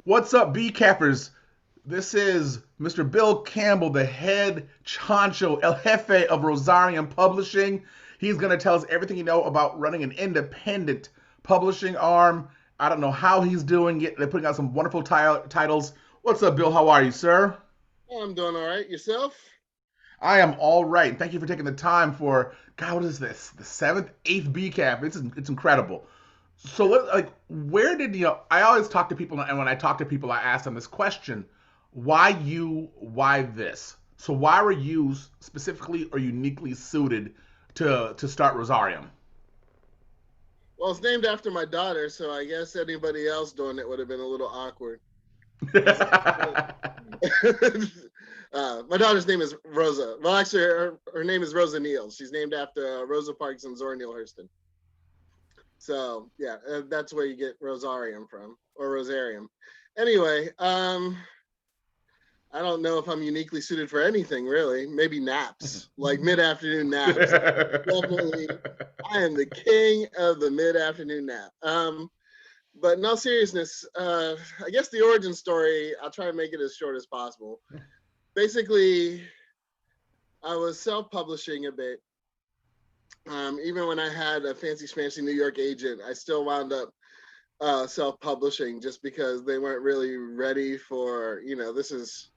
What's up, BCAFers? This is Mr. Bill Campbell, the head honcho, El Jefe of Rosarium Publishing. He's going to tell us everything you know about running an independent publishing arm. I don't know how he's doing it. They're putting out some wonderful titles. What's up, Bill? How are you, sir? I'm doing all right. Yourself? I am all right. Thank you for taking the time for, God, what is this? The seventh, eighth BCAF. It's incredible. So, where did you know? I always talk to people, and when I talk to people, I ask them this question: Why you? Why this? So, why were you specifically or uniquely suited to start Rosarium? Well, it's named after my daughter, so I guess anybody else doing it would have been a little awkward. My daughter's name is Rosa. Well, actually, her name is Rosa Neal. She's named after Rosa Parks and Zora Neale Hurston. So yeah, that's where you get Rosarium from, or Rosarium. Anyway, I don't know if I'm uniquely suited for anything really. Maybe naps, like mid-afternoon naps. Definitely, I am the king of the mid-afternoon nap. But in all seriousness, I guess the origin story, I'll try to make it as short as possible. Basically, I was self-publishing a bit. Even when I had a fancy schmancy New York agent, I still wound up self-publishing just because they weren't really ready for, this is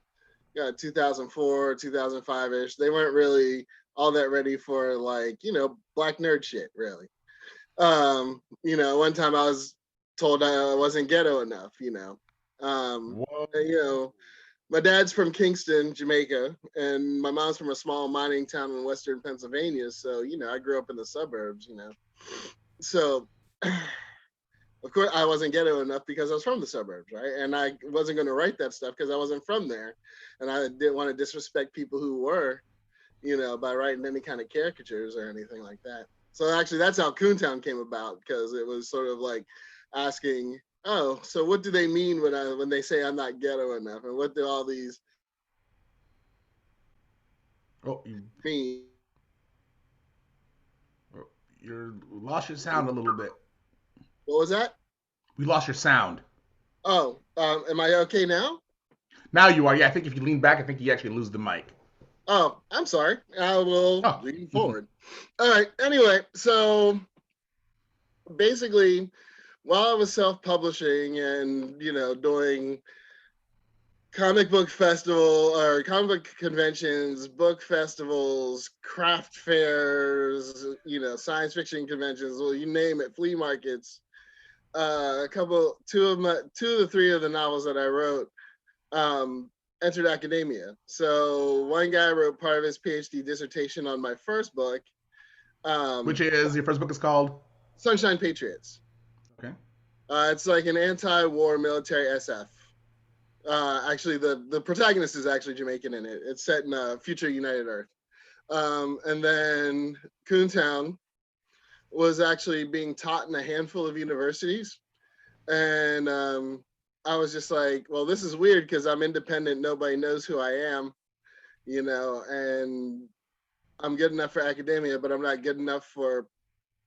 2004, 2005-ish. They weren't really all that ready for black nerd shit, really. One time I was told I wasn't ghetto enough, Um, Whoa. and, my dad's from Kingston, Jamaica, and my mom's from a small mining town in Western Pennsylvania. So, I grew up in the suburbs. So, of course, I wasn't ghetto enough because I was from the suburbs, right? And I wasn't going to write that stuff because I wasn't from there. And I didn't want to disrespect people who were, by writing any kind of caricatures or anything like that. So actually, that's how Coontown came about, because it was sort of like asking, oh, so what do they mean when they say I'm not ghetto enough, and what do all these Oh, you mean? you lost your sound a little bit. What was that? We lost your sound. Oh, am I okay now? Now you are. Yeah, I think if you lean back, I think you actually lose the mic. Oh, I'm sorry. I will Oh. lean forward. All right. Anyway, so basically, while I was self-publishing and doing comic book festival or comic book conventions, book festivals, craft fairs, science fiction conventions, well, you name it, flea markets. Two of the three of the novels that I wrote entered academia. So one guy wrote part of his PhD dissertation on my first book, Which um, is your first book is called? Sunshine Patriots. Okay. It's like an anti-war military SF. Actually, the protagonist is actually Jamaican in it. It's set in a future United Earth. And then Coontown was actually being taught in a handful of universities. And I was just like, well, this is weird because I'm independent. Nobody knows who I am, and I'm good enough for academia, but I'm not good enough for,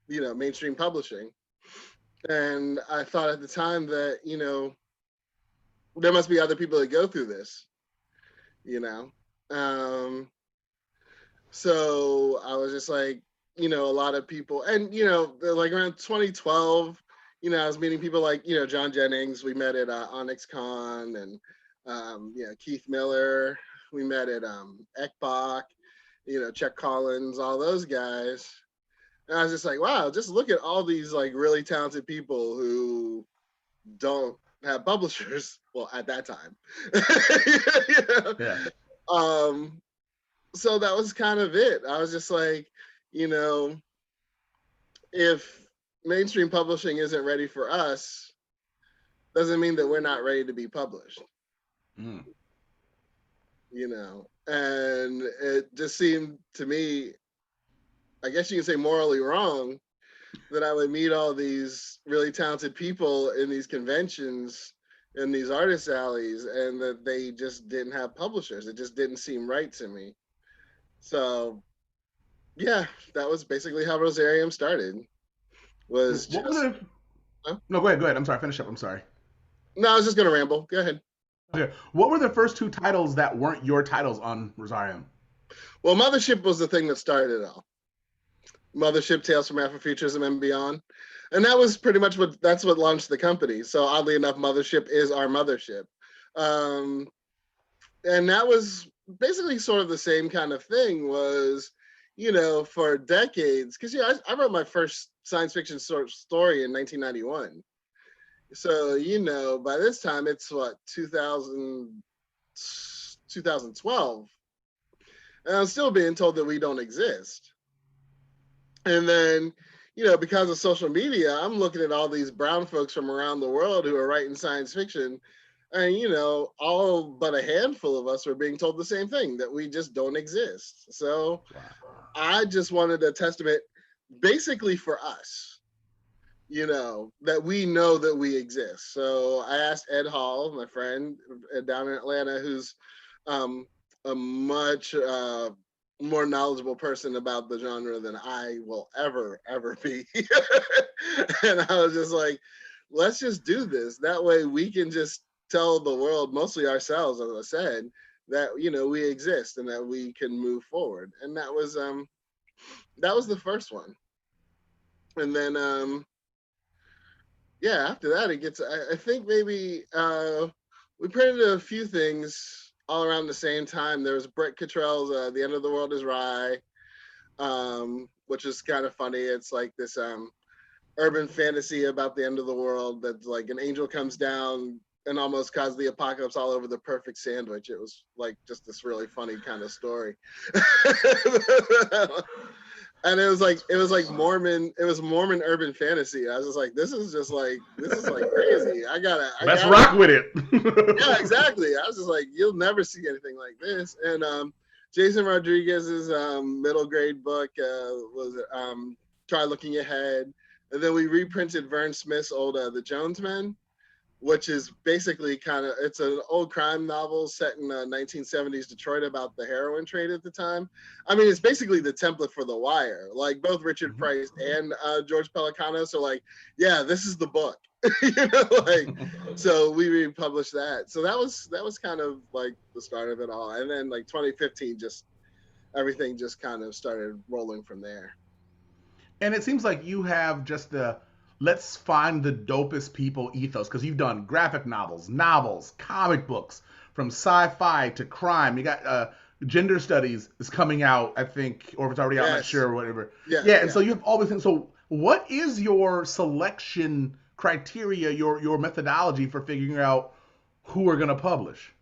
mainstream publishing. And I thought at the time that, there must be other people that go through this, you know. Um, so I was just like, a lot of people, and like around 2012, I was meeting people like John Jennings. We met at Onyx Con, and Keith Miller. We met at Ekbach, Chuck Collins, all those guys. And I was just like, wow, just look at all these like really talented people who don't have publishers. Well, at that time. Yeah. um, so that was kind of it. I was just like, you know, if mainstream publishing isn't ready for us, doesn't mean that we're not ready to be published, Mm. And it just seemed to me, I guess you can say morally wrong, that I would meet all these really talented people in these conventions, in these artist alleys, and that they just didn't have publishers. It just didn't seem right to me. So yeah, that was basically how Rosarium started. Was What was just it? No, go ahead. Go ahead. I'm sorry. Finish up. I'm sorry. No, I was just gonna ramble. Go ahead. Okay. What were the first two titles that weren't your titles on Rosarium? Well, Mothership was the thing that started it all. Mothership, Tales from Afrofuturism and Beyond. And that was pretty much that's what launched the company. So oddly enough, Mothership is our mothership. Um, and that was basically sort of the same kind of thing was, for decades, because I wrote my first science fiction story in 1991. So, by this time it's what, 2012. And I'm still being told that we don't exist. And then, because of social media, I'm looking at all these brown folks from around the world who are writing science fiction. And, all but a handful of us are being told the same thing, that we just don't exist. So I just wanted a testament basically for us, that we know that we exist. So I asked Ed Hall, my friend down in Atlanta, who's a much more knowledgeable person about the genre than I will ever be. And I was just like, let's just do this. That way we can just tell the world, mostly ourselves, as I said, that we exist and that we can move forward. And that was the first one. And then after that it gets, I think maybe we printed a few things all around the same time. There was Brett Cottrell's The End of the World is Rye, which is kind of funny. It's like this urban fantasy about the end of the world that's like an angel comes down and almost caused the apocalypse all over the perfect sandwich. It was like just this really funny kind of story. And it was like Mormon urban fantasy. I was just like, this is like crazy. Let's rock with it. Yeah, exactly. I was just like, you'll never see anything like this. And Jason Rodriguez's middle grade book was Try Looking Ahead. And then we reprinted Vern Smith's old The Jones Men, which is basically it's an old crime novel set in 1970s Detroit about the heroin trade at the time. I mean, it's basically the template for The Wire. Like both Richard Price and George Pelecanos are like, yeah, this is the book. So we republished that. So that was kind of like the start of it all. And then like 2015, just everything just kind of started rolling from there. And it seems like you have just the let's find the dopest people ethos, because you've done graphic novels, comic books, from sci-fi to crime. You got gender studies is coming out, I think, or if it's already out, I'm not sure, or whatever. And so you have all these things. So what is your selection criteria, your methodology for figuring out who are going to publish?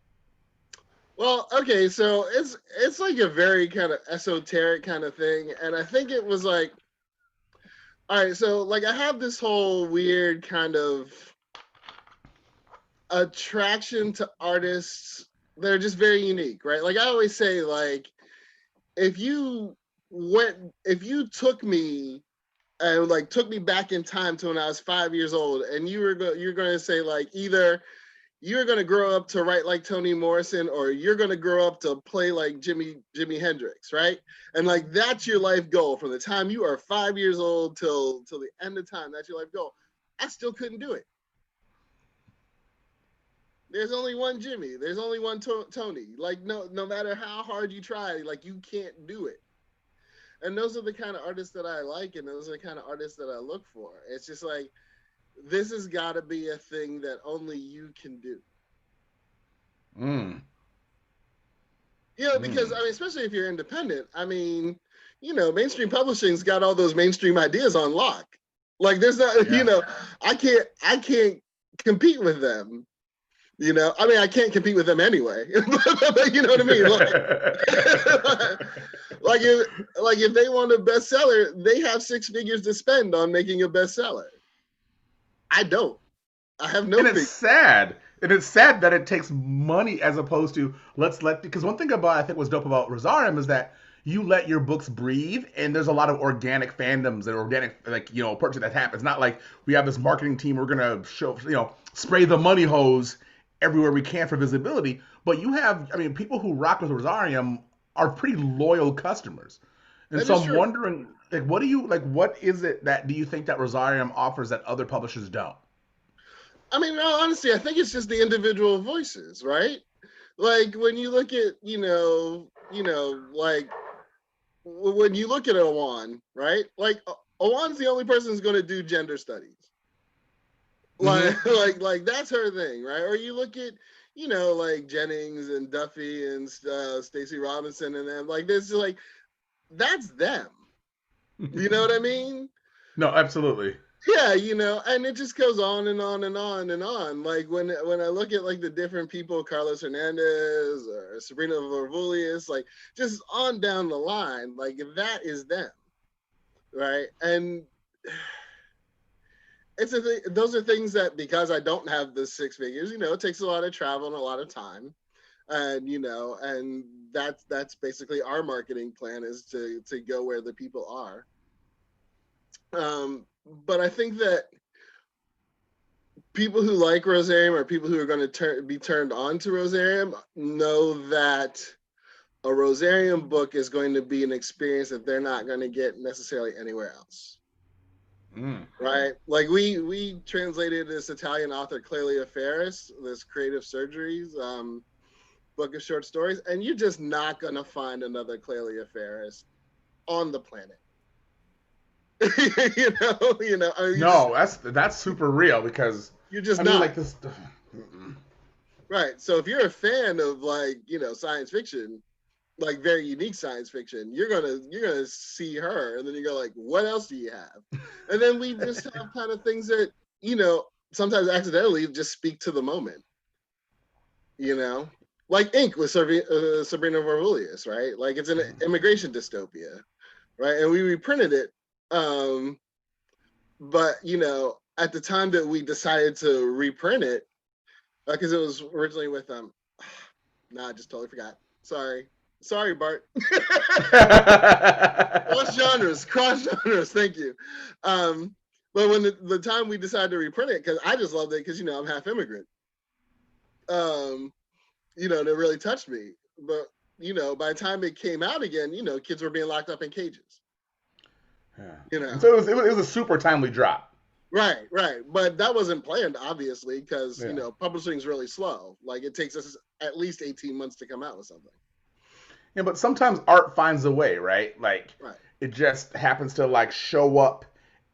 Well, okay, so it's like a very kind of esoteric kind of thing, and I think it was like, all right, so like I have this whole weird kind of attraction to artists that are just very unique, right? Like I always say, like if you took me and like took me back in time to when I was 5 years old, and you're going to say like either you're going to grow up to write like Toni Morrison, or you're going to grow up to play like Jimi Hendrix, right? And like that's your life goal from the time you are 5 years old till the end of time. That's your life goal. I still couldn't do it. There's only one Jimmy. There's only one Tony. Like no matter how hard you try, like you can't do it. And those are the kind of artists that I like, and those are the kind of artists that I look for. It's just like, this has got to be a thing that only you can do. Because I mean, especially if you're independent, I mean, mainstream publishing's got all those mainstream ideas on lock. Like there's not, I can't compete with them. I mean, I can't compete with them anyway. But you know what I mean? Like if they want a bestseller, they have 6 figures to spend on making a bestseller. I don't. I have no. And it's sad. And it's sad that it takes money as opposed to because one thing about I think was dope about Rosarium is that you let your books breathe, and there's a lot of organic fandoms and organic purchase that happens. Not like we have this marketing team, we're gonna spray the money hose everywhere we can for visibility. But you have, I mean, people who rock with Rosarium are pretty loyal customers. And so I'm wondering, like, what is it that do you think that Rosarium offers that other publishers don't? I mean, no, honestly, I think it's just the individual voices, right? Like when you look at, like when you look at Awan, right? Like Awan's the only person who's going to do gender studies. Like, like that's her thing, right? Or you look at, like Jennings and Duffy and Stacey Robinson and them. Like this is like that's them. You know what I mean? No, absolutely. Yeah, and it just goes on and on and on and on. Like when I look at like the different people, Carlos Hernandez or Sabrina Varvulius, like just on down the line, like that is them, right? And those are things that, because I don't have the six figures, it takes a lot of travel and a lot of time, and and that's basically our marketing plan, is to go where the people are. But I think that people who like Rosarium, or people who are going to be turned on to Rosarium, know that a Rosarium book is going to be an experience that they're not going to get necessarily anywhere else. Right? Like we translated this Italian author Clelia Ferris, this Creative Surgeries book of short stories, and you're just not going to find another Clelia Ferris on the planet. No, that's super real, because you're just not like this. Right. So if you're a fan of like, science fiction, like very unique science fiction, you're gonna see her, and then you go like, what else do you have? And then we just have kind of things that, sometimes accidentally just speak to the moment. Like Ink with Sabrina Varvulius, right? Like it's an immigration dystopia, right? And we reprinted it. But at the time that we decided to reprint it, because it was originally with I just totally forgot. Sorry, Bart. cross genres. Thank you. But when the time we decided to reprint it, because I just loved it, because I'm half immigrant. That really touched me. But by the time it came out again, kids were being locked up in cages. Yeah. So it was a super timely drop. Right. But that wasn't planned, obviously, because, publishing is really slow. Like it takes us at least 18 months to come out with something. Yeah, but sometimes art finds a way, right? Like it just happens to like show up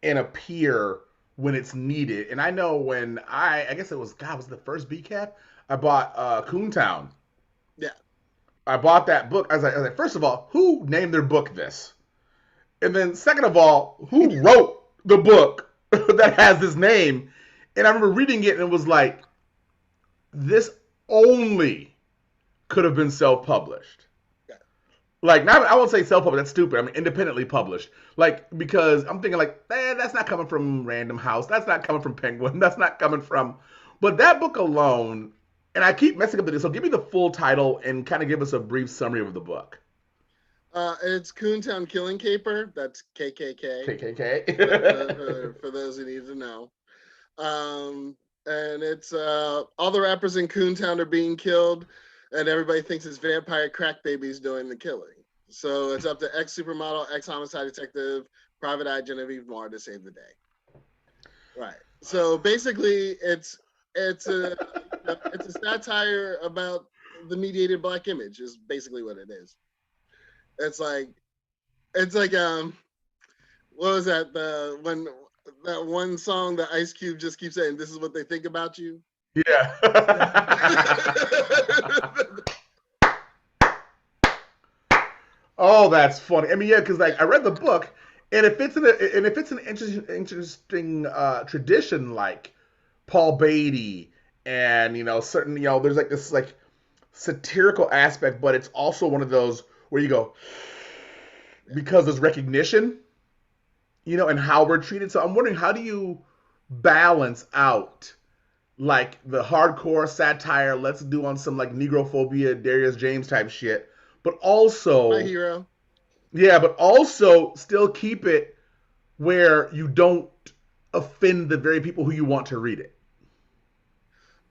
and appear when it's needed. And I know when I guess it was was the first BCAF, I bought Coontown. Yeah. I bought that book. I was like, first of all, who named their book this? And then second of all, who wrote the book that has this name? And I remember reading it, and it was like, this only could have been self-published. Yeah. Like, not, I won't say self-published, that's stupid. I mean, independently published. Like, because I'm thinking like, that's not coming from Random House. That's not coming from Penguin. That's not coming from... But that book alone, and I keep messing up the... So give me the full title and kind of give us a brief summary of the book. It's Coontown Killing Caper. That's KKK. KKK. For those who need to know. And it's all the rappers in Coontown are being killed, and everybody thinks it's vampire crack babies doing the killing. So it's up to ex-supermodel, ex-homicide detective, Private Eye Genevieve Moore to save the day. Right. So basically, it's a satire about the mediated Black image. Is basically what it is. It's like what was that, that one song that Ice Cube just keeps saying, this is what they think about you? Yeah. Oh, that's funny. I mean, yeah, because like I read the book, and if it's an interesting tradition like Paul Beatty, and certain there's like this like satirical aspect, but it's also one of those where you go, because there's recognition, and how we're treated. So I'm wondering, how do you balance out like the hardcore satire, let's do on some like negrophobia, Darius James type shit, but also my hero. Yeah, but also still keep it where you don't offend the very people who you want to read it.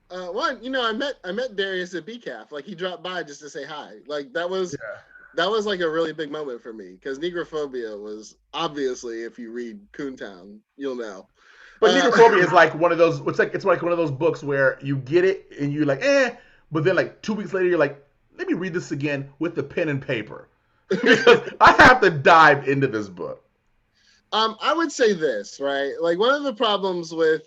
One, I met Darius at BCAF. Like he dropped by just to say hi. Like that was like a really big moment for me, because negrophobia was obviously, if you read Coontown, you'll know. But Negrophobia is like one of those. It's like one of those books where you get it and you're like, but then like 2 weeks later you're like, let me read this again with the pen and paper because I have to dive into this book. I would say this, right? Like one of the problems with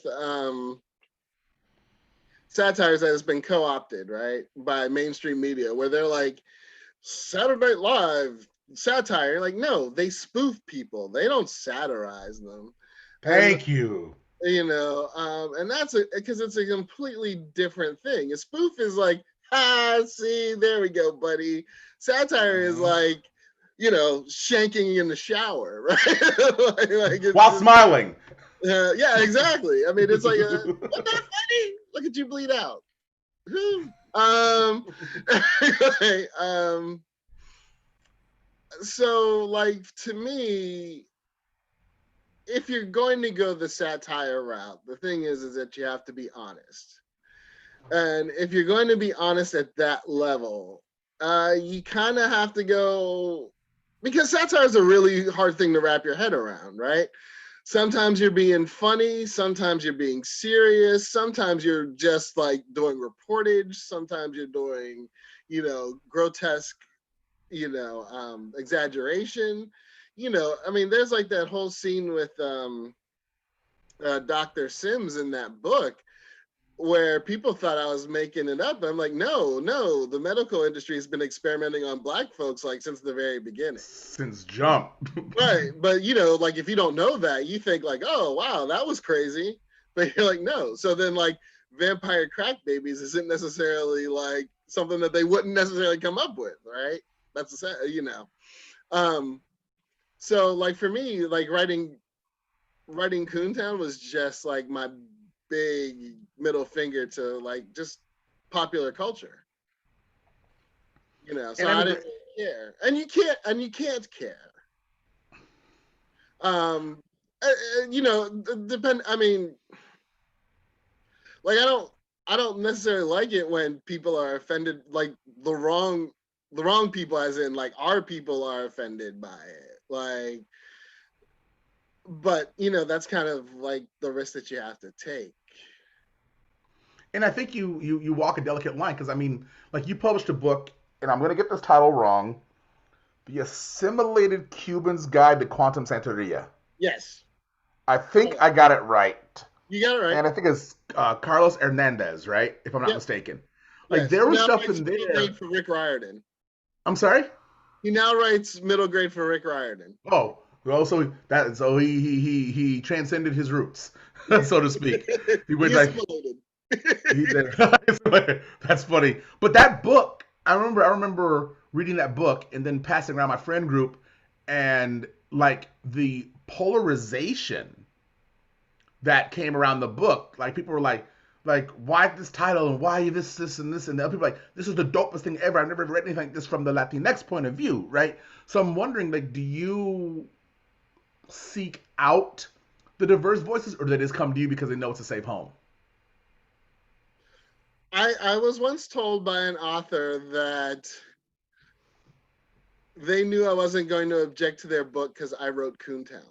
satire is that it's been co-opted, right, by mainstream media, where they're like, Saturday Night Live satire. Like, no, they spoof people. They don't satirize them. Thank you. And that's because it's a completely different thing. A spoof is like, see, there we go, buddy. Satire is like, shanking in the shower, right? While smiling. Yeah, exactly. I mean, it's like, what's that funny? Look at you bleed out. Anyway, so like to me, if you're going to go the satire route, the thing is that you have to be honest. And if you're going to be honest at that level, you kind of have to go, because satire is a really hard thing to wrap your head around, right? Sometimes you're being funny, sometimes you're being serious, sometimes you're just like doing reportage, sometimes you're doing, grotesque, exaggeration. I mean, there's like that whole scene with Dr. Sims in that book where people thought I was making it up. I'm like, no, the medical industry has been experimenting on Black folks like since the very beginning. Since jump. Right. But, like if you don't know that, you think like, oh, wow, that was crazy. But you're like, no. So then like vampire crack babies isn't necessarily like something that they wouldn't necessarily come up with, right? That's, so like for me, like writing Coontown was just like my big middle finger to like just popular culture. So I didn't really care. And you can't care. Depend, I mean, like I don't necessarily like it when people are offended, like the wrong people, as in like our people are offended by it. Like, but that's kind of like the risk that you have to take. And I think you walk a delicate line because I mean, like you published a book, and I'm gonna get this title wrong. The Assimilated Cuban's Guide to Quantum Santeria. Yes. I think I got it right. You got it right. And I think it's Carlos Hernandez, right? If I'm not mistaken. Like there was stuff in there. For Rick Riordan. I'm sorry? He now writes middle grade for Rick Riordan. Oh, well, so he transcended his roots, so to speak. He went like that's funny. But that book, I remember reading that book and then passing around my friend group, and like the polarization that came around the book. Like people were like why this title and why this and this, and the other people were like, this is the dopest thing ever. I've never read anything like this from the Latinx point of view, right? So I'm wondering, like, do you seek out the diverse voices, or do they just come to you because they know it's a safe home? I was once told by an author that they knew I wasn't going to object to their book because I wrote Coontown.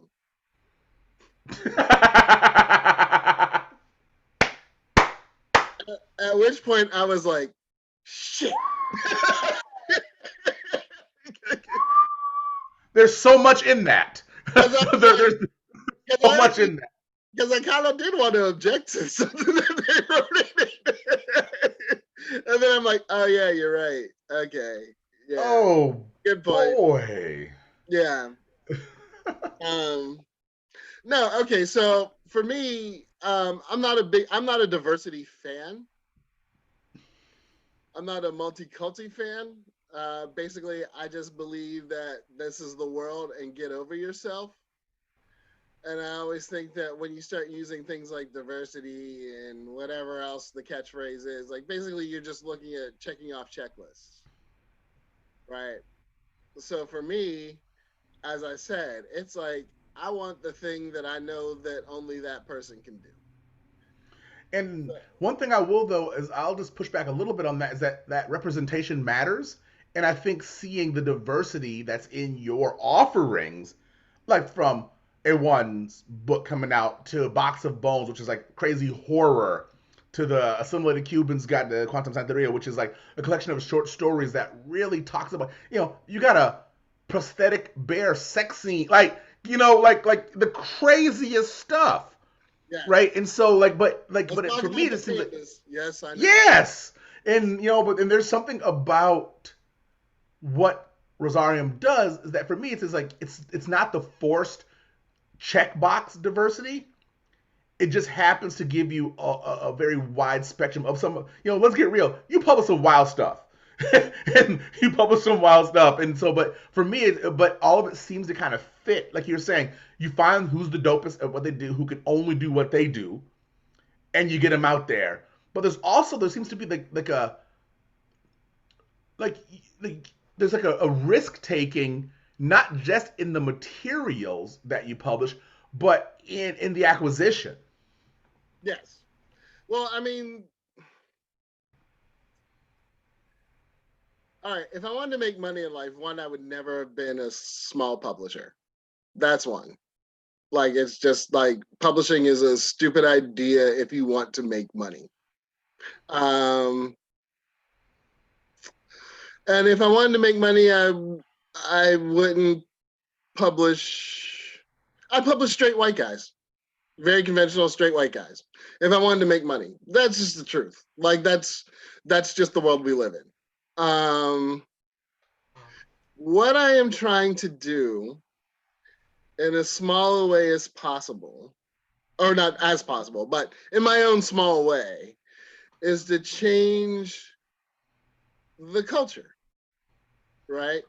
At which point I was like, shit. There's so much in that. There's so much in that. Because I kind of did want to object to something that they wrote in. And then I'm like, oh yeah, you're right. Okay. Yeah. Oh, good point. Boy. Yeah. No, okay, so for me, I'm not a diversity fan. I'm not a multicultural fan. Basically, I just believe that this is the world and get over yourself. And I always think that when you start using things like diversity and whatever else the catchphrase is, like basically you're just looking at checking off checklists, right? So for me, as I said, it's like, I want the thing that I know that only that person can do. And one thing I will, though, is I'll just push back a little bit on that, is that representation matters. And I think seeing the diversity that's in your offerings, like from BCA1's book coming out, to Box of Bones, which is like crazy horror, to the Assimilated Cubans Got the Quantum Santeria, which is like a collection of short stories that really talks about, you got a prosthetic bear sex scene, like, like the craziest stuff. Yeah. Right. And so but for me, this seems like, yes, I know. Yes. And, but there's something about what Rosarium does, is that for me, it's like, it's not the forced checkbox diversity. It just happens to give you a very wide spectrum of some, let's get real. You publish some wild stuff. And you publish some wild stuff. And so, but for me, but all of it seems to kind of fit. Like you're saying, you find who's the dopest at what they do, who can only do what they do, and you get them out there. But there seems to be there's like a risk taking, not just in the materials that you publish, but in the acquisition. Yes. Well, I mean, all right, if I wanted to make money in life, one, I would never have been a small publisher. That's one. Like, it's just like publishing is a stupid idea if you want to make money. And if I wanted to make money, I wouldn't publish. I publish straight white guys, very conventional straight white guys. If I wanted to make money, that's just the truth. Like that's just the world we live in. What I am trying to do in as small a way as possible, or not as possible, but in my own small way, is to change the culture, right?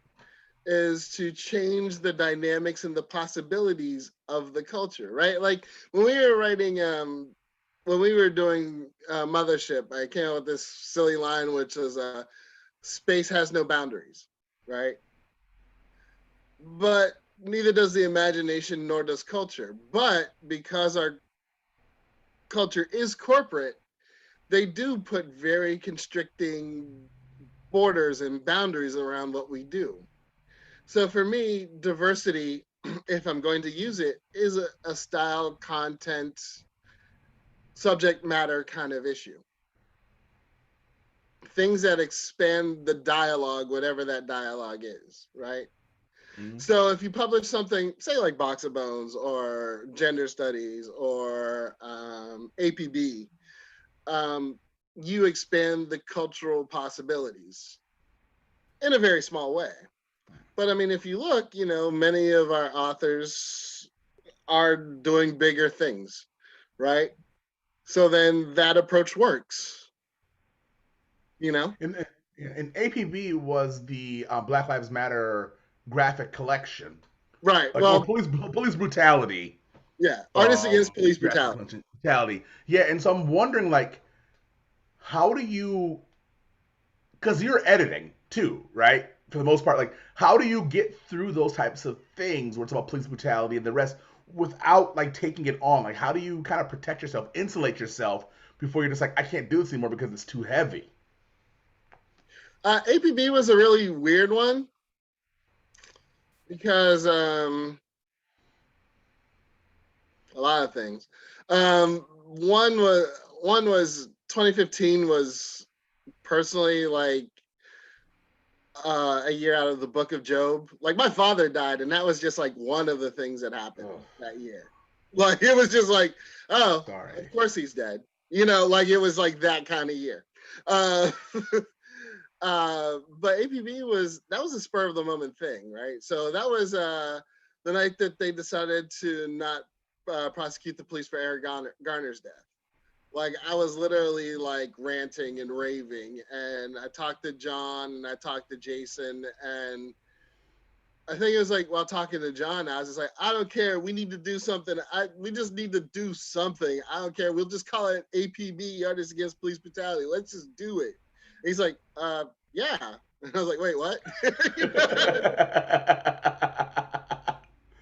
Is to change the dynamics and the possibilities of the culture, right? Like when we were writing, when we were doing Mothership, I came up with this silly line, which is space has no boundaries, right? But neither does the imagination, nor does culture. But because our culture is corporate, they do put very constricting borders and boundaries around what we do. So for me, diversity, if I'm going to use it, is a style, content, subject matter kind of issue. Things that expand the dialogue, whatever that dialogue is, right? Mm-hmm. So if you publish something, say like Box of Bones or Gender Studies or APB, you expand the cultural possibilities in a very small way. But I mean, if you look, many of our authors are doing bigger things, right? So then that approach works, And APB was the Black Lives Matter graphic collection. Right. Like, well, police brutality. Yeah. Artists Against Police Brutality. Yeah. And so I'm wondering, like, how do you, because you're editing too, right? For the most part, like, how do you get through those types of things where it's about police brutality and the rest without like taking it on? Like, how do you kind of protect yourself, insulate yourself before you're just like, I can't do this anymore because it's too heavy? APB was a really weird one because a lot of things. One was 2015 was personally like a year out of the Book of Job. Like my father died, and that was just like one of the things that happened that year. Like it was just like, oh, sorry. Of course he's dead. Like it was like that kind of year. But APB was a spur of the moment thing, right? So that was the night that they decided to not prosecute the police for Eric Garner's death. Like I was literally like ranting and raving, and I talked to John and I talked to Jason, and I think it was like while talking to John, I was just like, I don't care. We need to do something. We just need to do something. I don't care. We'll just call it APB, Artists Against Police Brutality. Let's just do it. And he's like, yeah. And I was like, wait, what?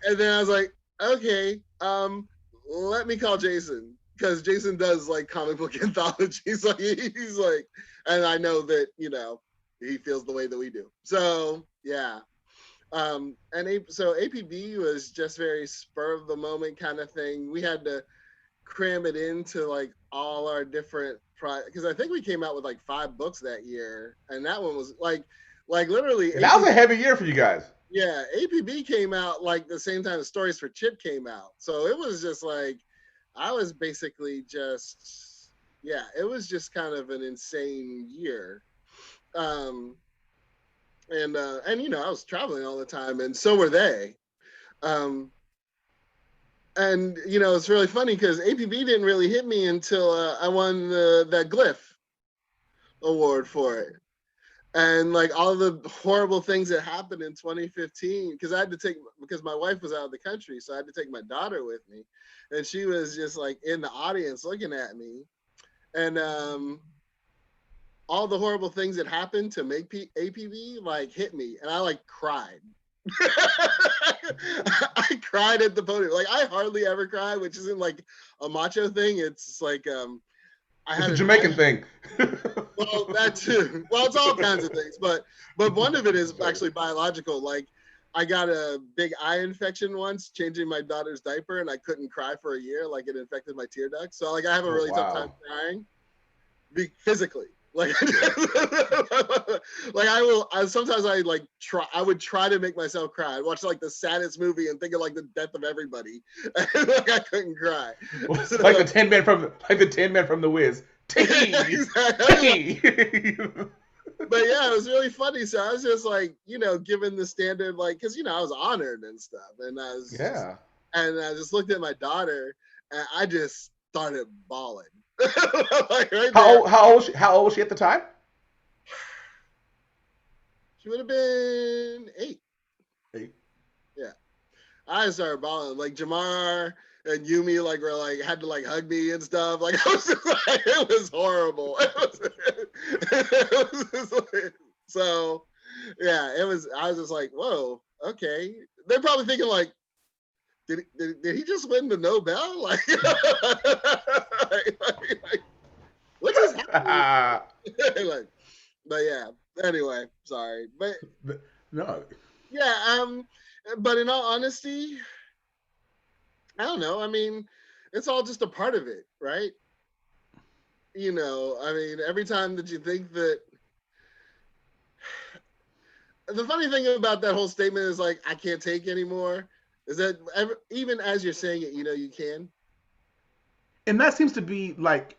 And then I was like, okay, let me call Jason. Because Jason does like comic book anthologies. Like he's like, and I know that, he feels the way that we do. So yeah. So APB was just very spur of the moment kind of thing. We had to cram it into like all our different because I think we came out with like 5 books that year, and that one was like literally And that was a heavy year for you guys. Yeah, APB came out like the same time Stories for Chip came out, so it was just like I was basically just it was just kind of an insane year. And I was traveling all the time, and so were they. And it's really funny because APB didn't really hit me until I won that Glyph award for it, and like all the horrible things that happened in 2015. Because my wife was out of the country, so I had to take my daughter with me, and she was just like in the audience looking at me, and all the horrible things that happened to make APB like hit me, and I like cried. I cried at the podium. Like I hardly ever cry, which isn't like a macho thing. It's like I had a Jamaican thing. Well, that too. Well, it's all kinds of things, but one of it is actually biological. Like I got a big eye infection once changing my daughter's diaper, and I couldn't cry for a year. Like it infected my tear duct. So like I have a really tough time crying, physically. Like, like sometimes I would try to make myself cry. I'd watch like the saddest movie and think of like the death of everybody. Like I couldn't cry. So, like the Tin Man from the Wiz. Exactly. But yeah, it was really funny. So I was just like, given the standard, like, because I was honored and stuff, and I was and I just looked at my daughter, and I just started bawling. Like how old was she at the time? She would have been 8. Yeah. I started bawling. Like Jamar and Yumi were like had to like hug me and stuff. Like I was just like, it was horrible. So yeah, it was. I was just like, whoa, okay. They're probably thinking like, did he just win the Nobel? Like, what just happened? But yeah. Anyway, sorry, but no. Yeah. But in all honesty, I don't know. I mean, it's all just a part of it, right? I mean, every time that you think that. The funny thing about that whole statement is like, I can't take anymore. Is that even as you're saying it, you can. And that seems to be like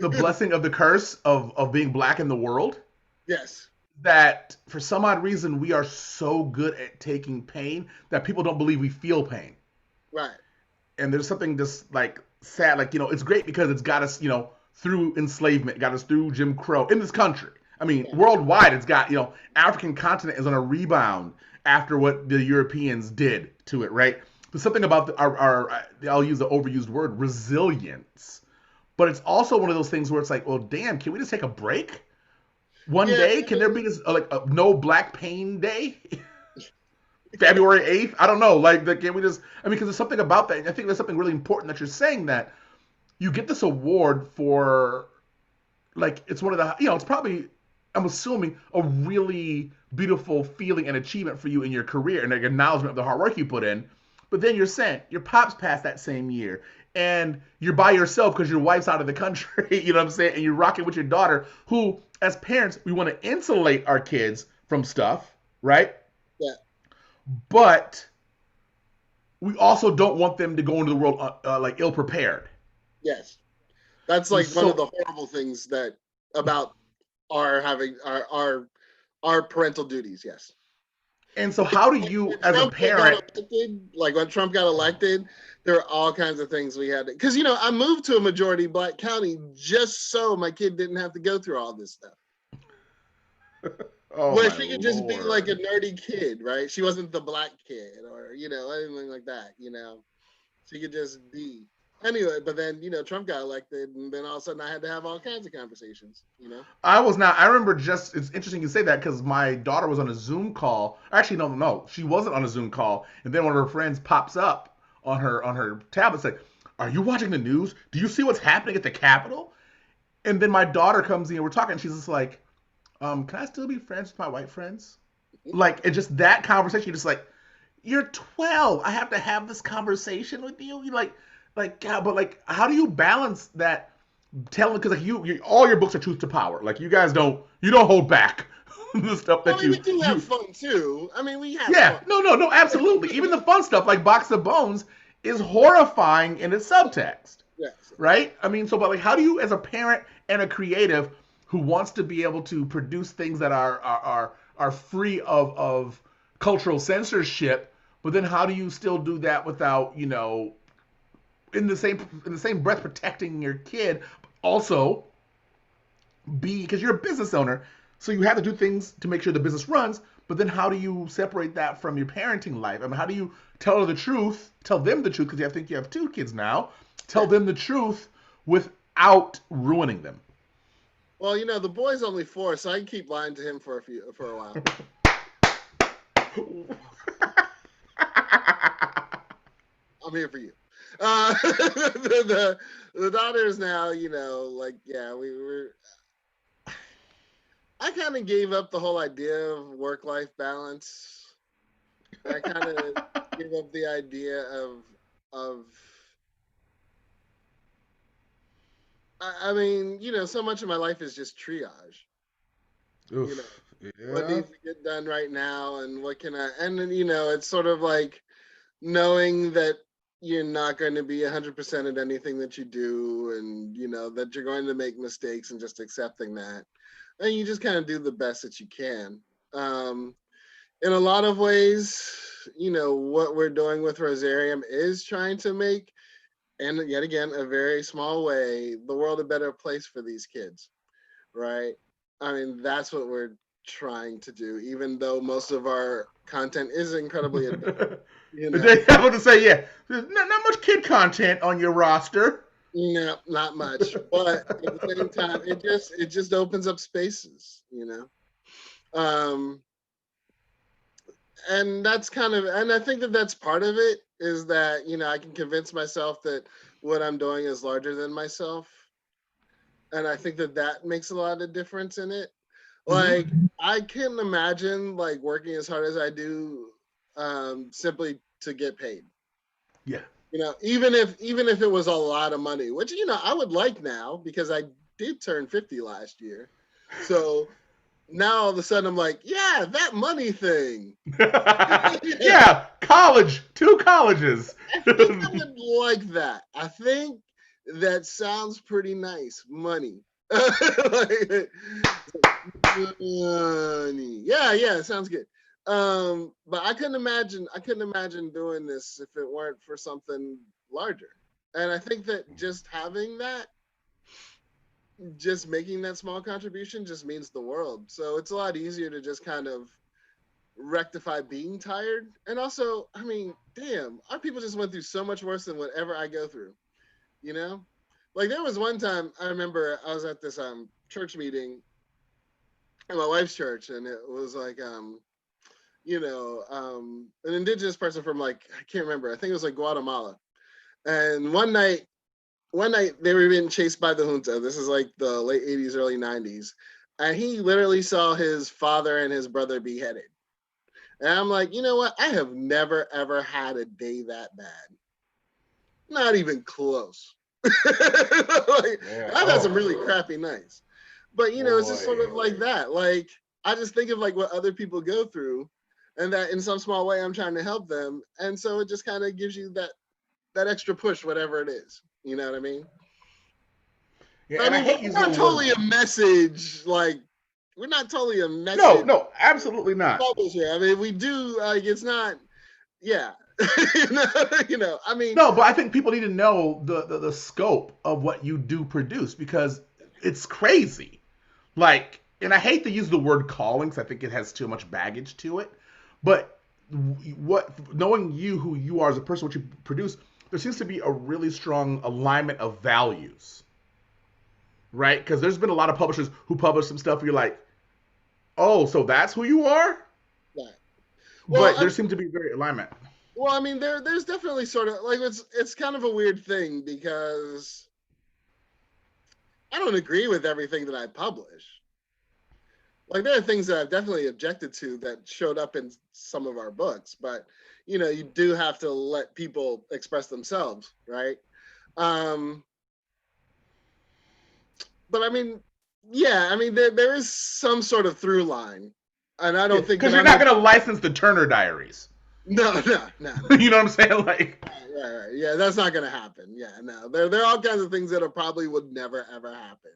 the blessing of the curse of being Black in the world. Yes. That for some odd reason we are so good at taking pain that people don't believe we feel pain. Right. And there's something just like sad, like, it's great because it's got us, through enslavement, got us through Jim Crow in this country. I mean, worldwide, it's got, African continent is on a rebound after what the Europeans did to it, right? But something about our I'll use the overused word, resilience. But it's also one of those things where it's like, well, damn, can we just take a break? One day? Can there be this, no Black Pain Day? February 8th? I don't know. Like, can we just, because there's something about that. And I think there's something really important that you're saying, that you get this award for, like, it's one of the, it's probably, I'm assuming, a really beautiful feeling and achievement for you in your career and an acknowledgement of the hard work you put in. But then you're saying your pops passed that same year, and you're by yourself because your wife's out of the country, you know what I'm saying? And you're rocking with your daughter, who, as parents, we want to insulate our kids from stuff, right? Yeah. But we also don't want them to go into the world like ill-prepared. Yes. That's like one of the horrible things that about our having our parental duties. Yes. And so how do you, as a parent, like when Trump got elected, there were all kinds of things we had to, because I moved to a majority Black county just so my kid didn't have to go through all this stuff. Where she could just be like a nerdy kid, right? She wasn't the Black kid or anything like that. She could just be. Anyway, but then, Trump got elected, and then all of a sudden I had to have all kinds of conversations, I was not. I remember it's interesting you say that, because my daughter was on a Zoom call. Actually, no, she wasn't on a Zoom call. And then one of her friends pops up on her tablet, saying, "Are you watching the news? Do you see what's happening at the Capitol?" And then my daughter comes in, and we're talking, and she's just like, "Can I still be friends with my white friends?" Like, and just that conversation, you're just like, you're 12. I have to have this conversation with you. You like, God, but like, how do you balance that? Telling, because like you, all your books are truth to power. Like you guys don't hold back the stuff I that mean, we do have you fun too. I mean, we have yeah, fun. no, absolutely. Even the fun stuff like Box of Bones is horrifying in its subtext, Yes. right? I mean, so but like, how do you, as a parent and a creative who wants to be able to produce things that are free of cultural censorship, but then how do you still do that without in the same breath protecting your kid, but also be because you're a business owner, so you have to do things to make sure the business runs. But then, how do you separate that from your parenting life? I mean, how do you tell her the truth, tell them the truth? Because I think you have two kids now. Tell Yeah. them the truth without ruining them. Well, the boy's only 4, so I can keep lying to him for a while. I'm here for you. The daughters now, like yeah, we were. I kind of gave up the whole idea of work-life balance. I kind of gave up the idea of. I mean, so much of my life is just triage. You know, Oof. what Yeah. needs to get done right now, and what can I? And then it's sort of like knowing that you're not going to be 100% at anything that you do, and that you're going to make mistakes, and just accepting that, and you just kind of do the best that you can. Um, in a lot of ways, what we're doing with Rosarium is trying to make, and yet again, a very small way, the world a better place for these kids, right? I mean, that's what we're trying to do, even though most of our content is incredibly adult, you know. I want to say, yeah, there's not much kid content on your roster. No, not much. But at the same time, it just opens up spaces. Um, and that's and I think that that's part of it, is that I can convince myself that what I'm doing is larger than myself, and I think that that makes a lot of difference in it. Like, Mm-hmm. I couldn't imagine like working as hard as I do, simply to get paid. Yeah. Even if it was a lot of money, which I would like now, because I did turn 50 last year. So now all of a sudden I'm like, yeah, that money thing. Yeah, college, two colleges. I think I would like that. I think that sounds pretty nice. Money. Like, money. Yeah, it sounds good. But I couldn't imagine doing this if it weren't for something larger. And I think that just having that, just making that small contribution just means the world. So it's a lot easier to just kind of rectify being tired. And also, I mean, damn, our people just went through so much worse than whatever I go through, you know? Like, there was one time I remember I was at this church meeting at my wife's church, and it was like an indigenous person from, like, I can't remember, I think it was like Guatemala. And one night they were being chased by the junta. This is like the late 80s, early 90s. And he literally saw his father and his brother beheaded. And I'm like, you know what? I have never, ever had a day that bad. Not even close. Like, Yeah. I've had some really crappy nights. But, it's just sort Boy. of like that. Like, I just think of like what other people go through, and that in some small way I'm trying to help them. And so it just kind of gives you that extra push, whatever it is. You know what I mean? Yeah, I and I mean, hate we're using the not word. totally a message, like, we're not totally a No, message no, absolutely not. publisher. I mean, we do, like, it's not, yeah. I mean, No, but I think people need to know the scope of what you do produce because it's crazy. Like, and I hate to use the word calling because I think it has too much baggage to it. But what knowing you who you are as a person, what you produce, there seems to be a really strong alignment of values, right? Because there's been a lot of publishers who publish some stuff where you're like, oh, so that's who you are. yeah. Well, But there seems to be very alignment. I mean, there's definitely sort of like, it's kind of a weird thing, because I don't agree with everything that I publish, Like there are things that I've definitely objected to that showed up in some of our books, but you know, you do have to let people express themselves, right? Um, but I mean, yeah, I mean, there is some sort of through line, and I don't think Because that you're not going to license the Turner Diaries. No. You know what I'm saying? Like, right. Yeah, that's not gonna happen. Yeah, no. There are all kinds of things that probably would never ever happen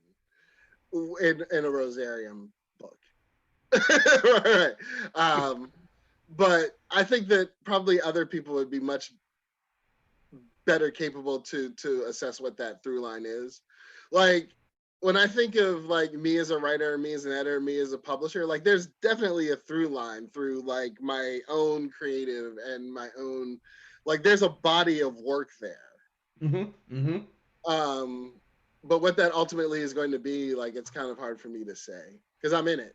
in a Rosarium book. Right. But I think that probably other people would be much better capable to assess what that through line is. Like when I think of like me as a writer, me as an editor, me as a publisher, like there's definitely a through line through like my own creative and my own, like there's a body of work there. But what that ultimately is going to be, like, it's kind of hard for me to say because I'm in it.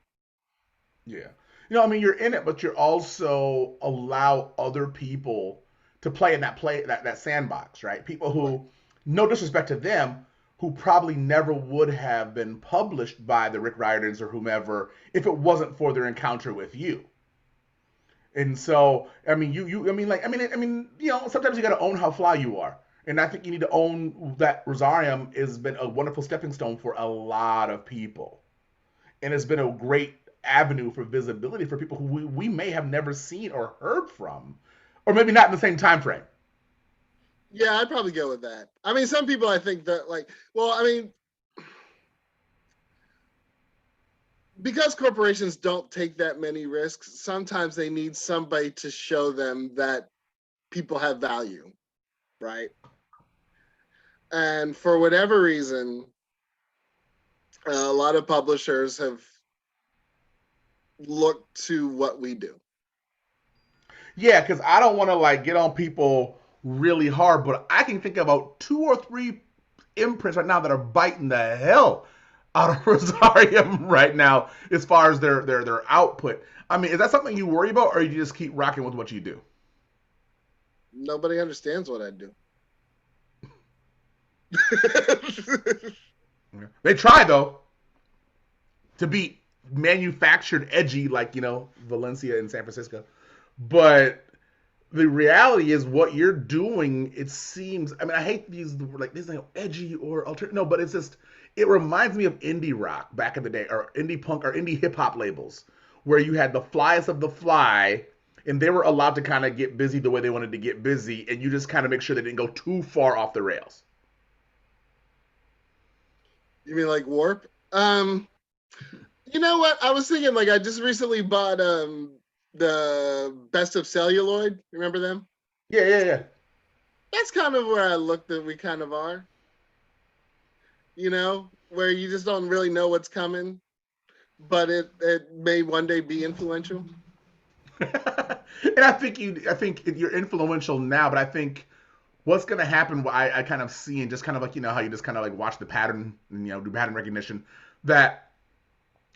Yeah. You know, I mean, you're in it, but you're also allow other people to play in that sandbox, right? People Right. who, no disrespect to them, who probably never would have been published by the Rick Riordans or whomever if it wasn't for their encounter with you. And so, I mean, you know, sometimes you got to own how fly you are. And I think you need to own that Rosarium has been a wonderful stepping stone for a lot of people. And it's been a great avenue for visibility for people who we may have never seen or heard from, or maybe not in the same time frame. Yeah, I'd probably go with that. I mean, some people I think that like, well, I mean, because corporations don't take that many risks, sometimes they need somebody to show them that people have value, right? And for whatever reason, a lot of publishers have looked to what we do. Yeah, because I don't want to like get on people really hard, but I can think about 2 or 3 imprints right now that are biting the hell out of Rosarium right now as far as their output. I mean, is that something you worry about, or you just keep rocking with what you do? Nobody understands what I do. They try though to be manufactured edgy like, you know, Valencia and San Francisco, but the reality is what you're doing, it seems, I mean, I hate these like this, like edgy or alternative, no, but it's just, it reminds me of indie rock back in the day, or indie punk or indie hip hop labels, where you had the flyest of the fly, and they were allowed to kind of get busy the way they wanted to get busy, and you just kind of make sure they didn't go too far off the rails. You mean like Warp? You know what? I was thinking like I just recently bought the Best of Celluloid. Remember them? Yeah. That's kind of where I look that we kind of are. You know, where you just don't really know what's coming, but it may one day be influential. And I think you're influential now, but I think what's going to happen, what I kind of see, and just kind of like, you know, how you just kind of like watch the pattern and, you know, do pattern recognition, that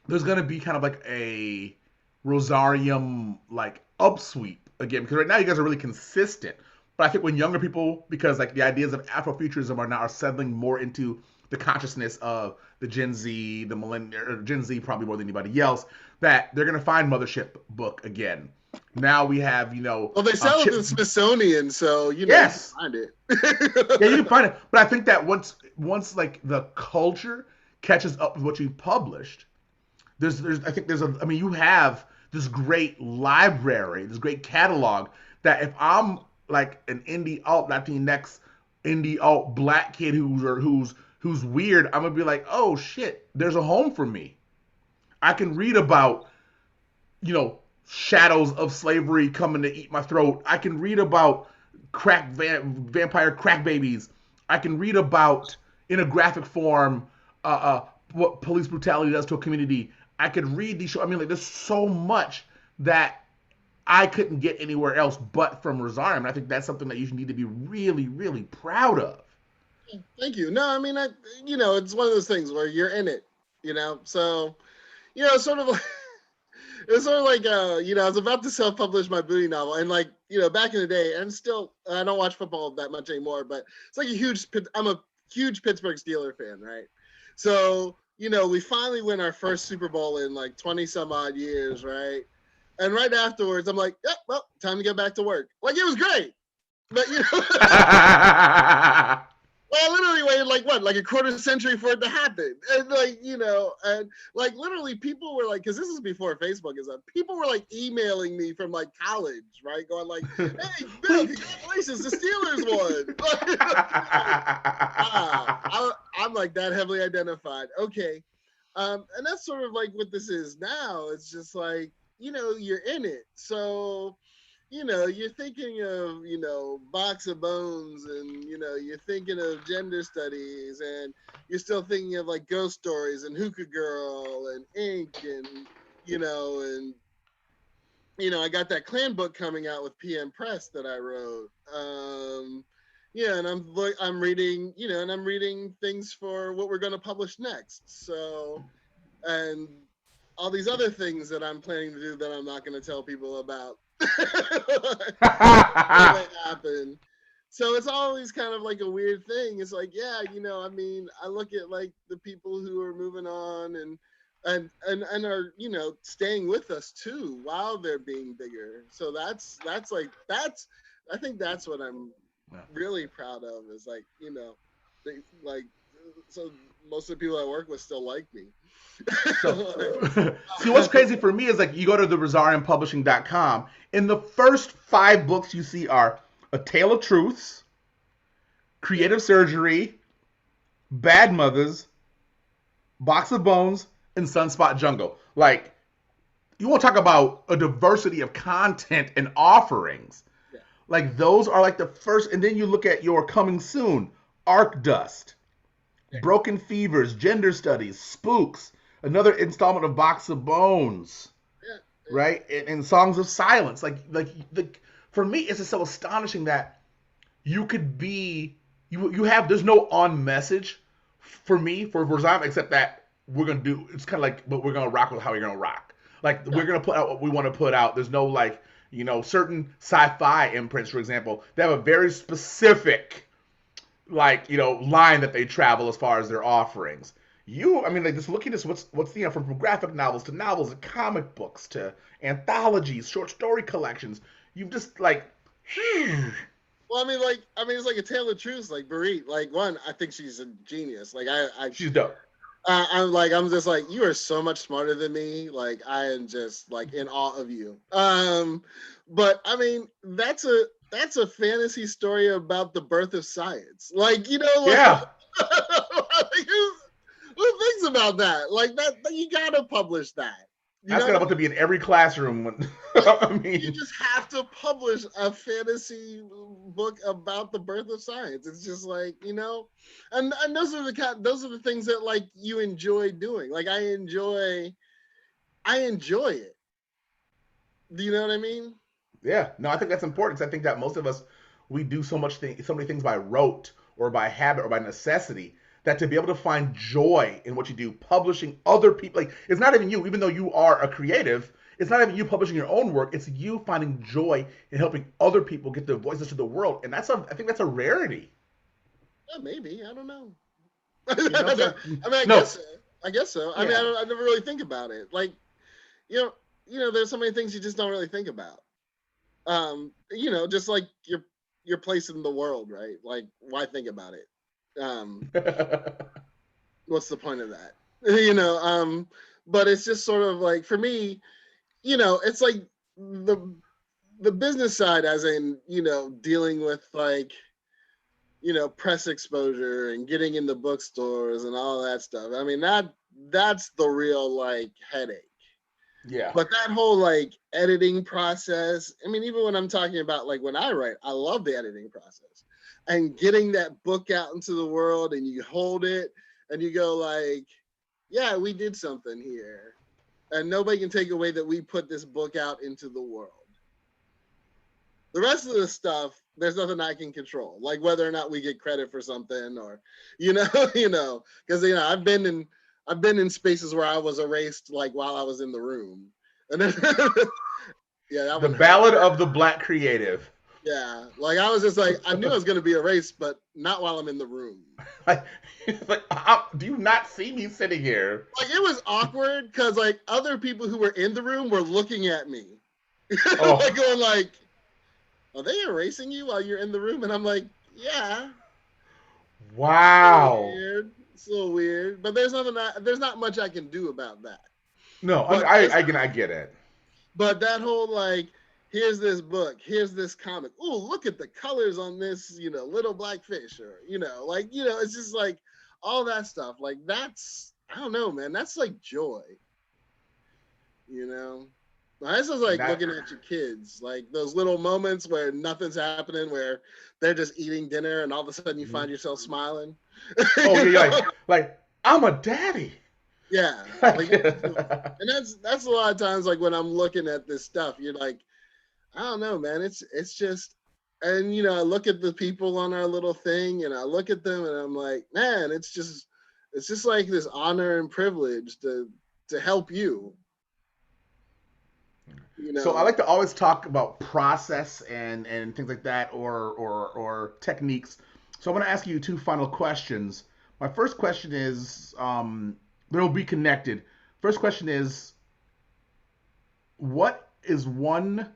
there's going to be kind of like a Rosarium like upsweep again, because right now you guys are really consistent. But I think when younger people, because like the ideas of Afrofuturism are settling more into the consciousness of the Gen Z, the millennial, or Gen Z probably more than anybody else, that they're gonna find Mothership book again. Now we have, you know, Well, they sell it at the Smithsonian, so you know yes, you can find yeah, you it. can find it. But I think that once like the culture catches up with what you published, there's I think there's a I mean you have this great library, this great catalog that if I'm like an indie alt Latinx indie alt black kid who's weird, I'm gonna be like, oh shit, there's a home for me. I can read about, you know, shadows of slavery coming to eat my throat. I can read about vampire crack babies. I can read about in a graphic form what police brutality does to a community. I could read these shows. I mean, like there's so much that I couldn't get anywhere else but from Rosarium. And I think that's something that you need to be really, really proud of. Thank you. No, I mean, you know, it's one of those things where you're in it, you know. So, you know, sort of like it's sort of like you know, I was about to self-publish my booty novel, and like, you know, back in the day, and still, I don't watch football that much anymore, but it's like I'm a huge Pittsburgh Steeler fan, right? So we finally win our first Super Bowl in like 20 some odd years, right? And right afterwards, I'm like, yep, well, time to get back to work. Like, it was great. But, well, I literally waited like a quarter century for it to happen. And and like literally people were like, because this is before Facebook is up, people were like emailing me from like college, right? Going like, hey, Bill, congratulations, the Steelers won. I'm like that heavily identified. Okay. And that's sort of like what this is now. It's just like, you're in it. So, you're thinking of, Box of Bones, and, you're thinking of gender studies, and you're still thinking of like ghost stories and Hookah Girl and Ink, and, I got that Klan book coming out with PM Press that I wrote. And I'm reading, and I'm reading things for what we're going to publish next. So, and all these other things that I'm planning to do that I'm not going to tell people about. Happen. So it's always kind of like a weird thing. It's like, yeah, I look at like the people who are moving on and are, staying with us too while they're being bigger. So that's I think that's what I'm really proud of, is like, so most of the people I work with still like me. So, see, what's crazy for me is like you go to the RosariumPublishing.com, and the first 5 books you see are A Tale of Truths, Creative Surgery, Bad Mothers, Box of Bones, and Sunspot Jungle. Like, you want to talk about a diversity of content and offerings. Yeah. Like, those are like the first, and then you look at your coming soon, Arc Dust, Broken Fevers, Gender Studies, Spooks, another installment of Box of Bones, right? And Songs of Silence. Like for me, it's just so astonishing that you could be, there's no on message for me, for Rosarium, except that we're going to do, it's kind of like, but we're going to rock with how we're going to rock. Like, we're going to put out what we want to put out. There's no like, certain sci-fi imprints, for example, they have a very specific, like, line that they travel as far as their offerings. Just looking at this, what's from graphic novels to comic books to anthologies, short story collections. You've just like, Well, it's like A Tale of Truths, like Barit. Like, one, I think she's a genius. Like, she's dope. I'm just like, you are so much smarter than me. Like, I am just like in awe of you. But that's a fantasy story about the birth of science. Like, yeah. Who thinks about that? Like, that you gotta publish that. That's about to be in every classroom. You just have to publish a fantasy book about the birth of science. It's just like, and those are the things that like you enjoy doing. Like, I enjoy it. Do you know what I mean? Yeah, no, I think that's important, because I think that most of us, we do so many things by rote or by habit or by necessity, that to be able to find joy in what you do, publishing other people, like, it's not even you, even though you are a creative, it's not even you publishing your own work, it's you finding joy in helping other people get their voices to the world. And I think that's a rarity. Yeah, maybe, I don't know. I guess so. Yeah. I never really think about it. Like, there's so many things you just don't really think about. Just like your place in the world, right? Like, why think about it? What's the point of that? But it's just sort of like, for me, it's like the business side, as in, dealing with like, press exposure and getting into bookstores and all that stuff. That's the real like headache. Yeah. But that whole like editing process, even when I'm talking about like when I write, I love the editing process. And getting that book out into the world, and you hold it and you go like, yeah, we did something here. And nobody can take away that we put this book out into the world. The rest of the stuff, there's nothing I can control. Like whether or not we get credit for something, or, because, I've been in spaces where I was erased like while I was in the room. And then, yeah, the Ballad of the Black Creative. Yeah, like I was just like, I knew it was gonna be a race, but not while I'm in the room. Like, do you not see me sitting here? Like it was awkward because like other people who were in the room were looking at me, Oh, like going like, "Are they erasing you while you're in the room?" And I'm like, "Yeah." wow. Weird. It's a little weird, but there's not much I can do about that. No, But I get it. that whole like, here's this book, here's this comic. Oh, look at the colors on this, little black fish, or like it's just like all that stuff. Like that's I don't know, man. That's like joy, you know. This is And like that, looking at your kids, like those little moments where nothing's happening, where they're just eating dinner, and all of a sudden you find yourself smiling. oh You yeah, know? like I'm a daddy. Yeah, like, and that's a lot of times like when I'm looking at this stuff, you're like, I don't know, man. It's just, and I look at the people on our little thing, and I look at them, and I'm like, man, it's just like this honor and privilege to help you. So I like to always talk about process and things like that, or techniques. So I want to ask you two final questions. My first question is, they'll be connected. First question is, what is one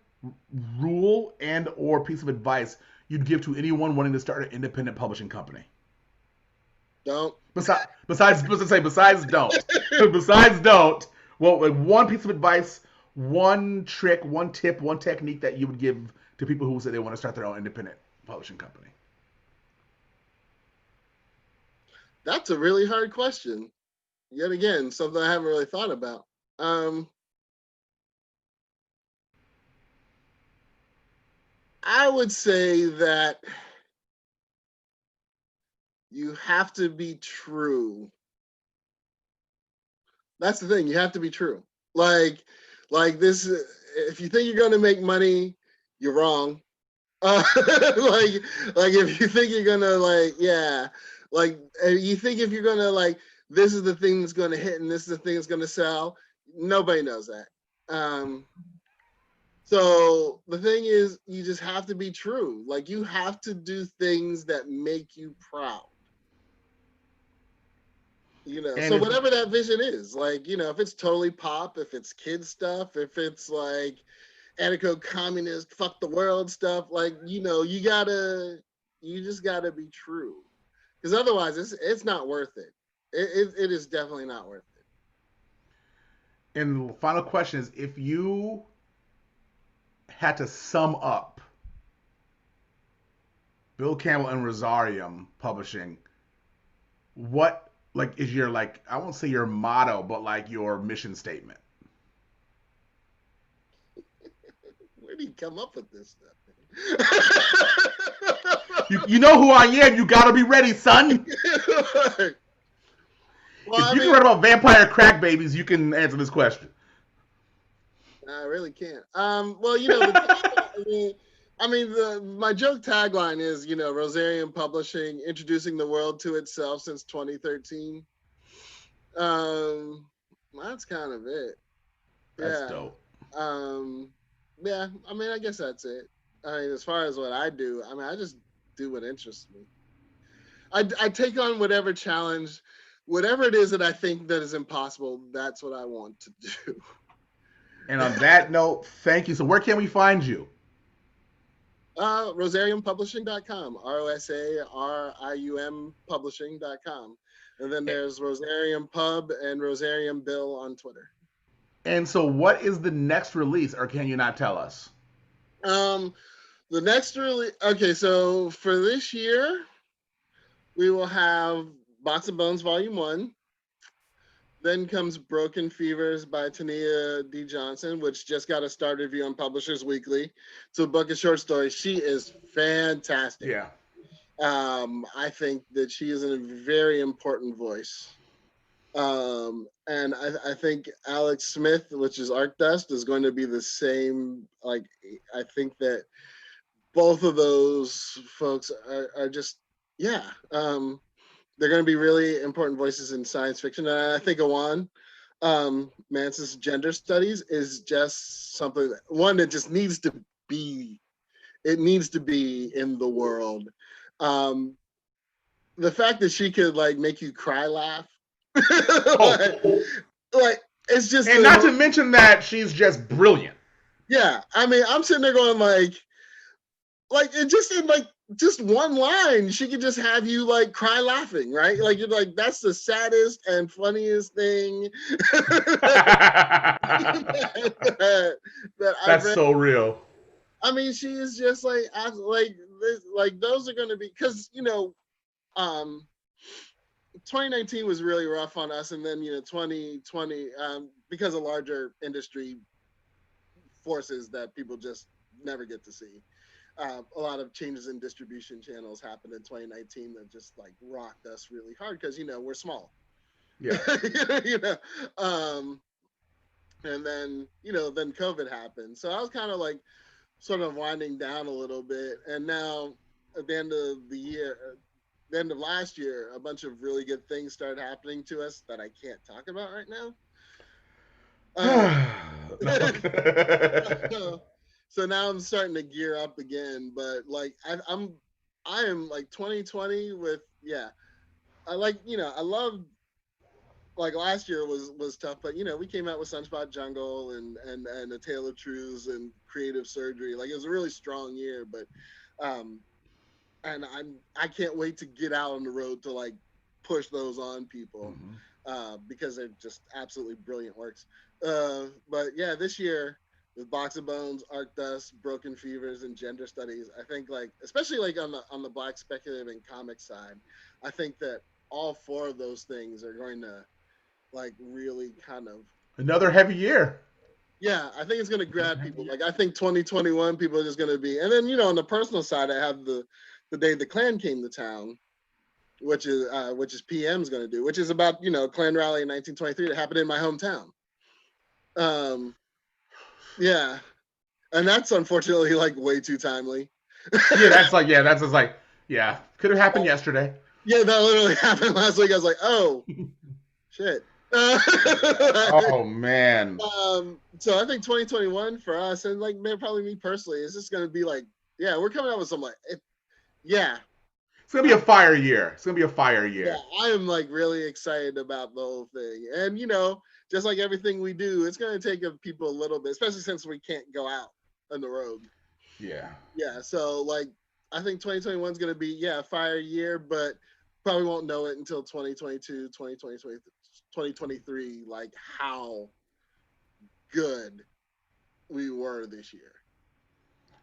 rule and or piece of advice you'd give to anyone wanting to start an independent publishing company? Don't. Besides don't. Besides don't. Well, like one piece of advice, one trick, one tip, one technique that you would give to people who say they want to start their own independent publishing company. That's a really hard question. Yet again, something I haven't really thought about. I would say that you have to be true. That's the thing. You have to be true. Like this. If you think you're going to make money, you're wrong. Like if you think you're gonna like you think if you're gonna like this is the thing that's gonna hit and this is the thing that's gonna sell, nobody knows that. So the thing is, you just have to be true. Like you have to do things that make you proud. And So if whatever that vision is, like, if it's totally pop, if it's kid stuff, if it's like anarcho-communist, fuck the world stuff, like, you just gotta be true. Because otherwise it's not worth it. It is definitely not worth and the final question is, if you had to sum up Bill Campbell and Rosarium Publishing, what like is your, like, I won't say your motto, but like your mission statement? it. Where do you come up with this stuff? You know who I am. You gotta be ready, son. Well, If you can write about vampire crack babies, you can answer this question. I really can't. Well, my joke tagline is, Rosarium Publishing, introducing the world to itself since 2013. That's kind of it. That's dope. Yeah, I guess that's it. As far as what I do, I just do what interests me. I take on whatever challenge, whatever it is that I think that is impossible, that's what I want to do. And on that note, thank you. So where can we find you? RosariumPublishing.com, ROSARIUM Publishing.com. And then there's Rosarium Pub and Rosarium Bill on Twitter. And so what is the next release, or can you not tell us? The next release, okay, so for this year, we will have Box of Bones Volume 1. Then comes Broken Fevers by Tania D. Johnson, which just got a star review on Publishers Weekly. It's a book of short stories. She is fantastic. Yeah. I think that she is a very important voice. And I think Alex Smith, which is Arc Dust, is going to be the same. Like, I think that both of those folks are just, yeah. They're going to be really important voices in science fiction. And I think Awan Mance's gender studies is just something that just needs to be it needs to be in the world. The fact that she could like make you cry laugh, like it's just, and not to mention that she's just brilliant. Yeah, I mean, I'm sitting there going like it just in like just one line, she could just have you like cry laughing, right? Like you're like, that's the saddest and funniest thing that I've read. So real. I mean, she is just like those are going to be, because 2019 was really rough on us, and then 2020 because of larger industry forces that people just never get to see. A lot of changes in distribution channels happened in 2019 that just like rocked us really hard because we're small. Yeah. And then then COVID happened, so I was kind of like sort of winding down a little bit, and now at the end of the end of last year, a bunch of really good things started happening to us that I can't talk about right now. So now I'm starting to gear up again, but like I am like 2020 with I like I love, like last year was tough, but we came out with Sunspot Jungle and A Tale of Truths and Creative Surgery. Like it was a really strong year, but and I can't wait to get out on the road to like push those on people, because they're just absolutely brilliant works. But yeah, this year with Box of Bones, Arc Dust, Broken Fevers, and Gender Studies, I think like especially like on the Black speculative and comic side, I think that all four of those things are going to like really kind of another heavy year. Yeah, I think it's going to grab people. Like I think 2021 people are just going to be, and then on the personal side, I have the Day the Klan Came to Town, which is PM's going to do, which is about Klan rally in 1923 that happened in my hometown. Yeah, and that's unfortunately like way too timely. That's just like could have happened yesterday. Yeah, that literally happened last week. I was like, oh shit. Oh man. So I think 2021 for us, and like probably me personally, is just going to be like, we're coming out with some like, it's gonna be a fire year. Yeah, I am like really excited about the whole thing, and just like everything we do, it's going to take people a little bit, especially since we can't go out on the road. Yeah. So like, I think 2021 is going to be a fire year, but probably won't know it until 2022, 2023, like how good we were this year.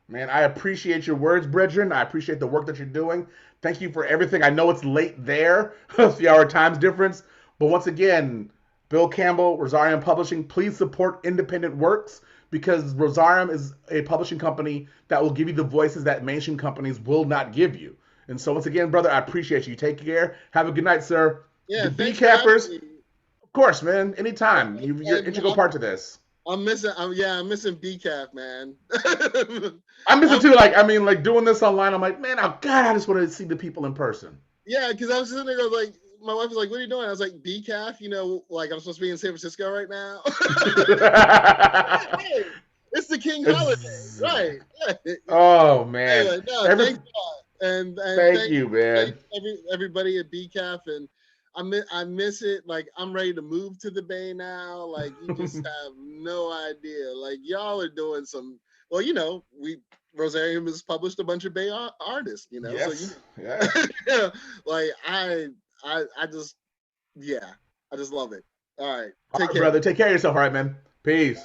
Man, I appreciate your words, brethren. I appreciate the work that you're doing. Thank you for everything. I know it's late there, 3-hour time difference, but once again, Bill Campbell, Rosarium Publishing, please support independent works, because Rosarium is a publishing company that will give you the voices that mainstream companies will not give you. And so once again, brother, I appreciate you. Take care. Have a good night, sir. Yeah, the BCAFers, of course, man. Anytime. You're an integral part to this. I'm missing BCAF, man. I'm missing too. Like, I mean, like doing this online, I'm like, man, oh God, I just want to see the people in person. Yeah, because I was sitting there like, my wife was like, what are you doing? I was like, BCAF, like I'm supposed to be in San Francisco right now. Hey, it's the King holiday, right? Oh man. Anyway, no, thanks a lot. And thank you, man. Everybody at BCAF, and I miss it. Like I'm ready to move to the Bay now. Like you just have no idea. Like y'all are doing some. Well, Rosarium has published a bunch of Bay artists. Yes. So like I just love it. All right, take care, brother. Take care of yourself. All right, man. Peace.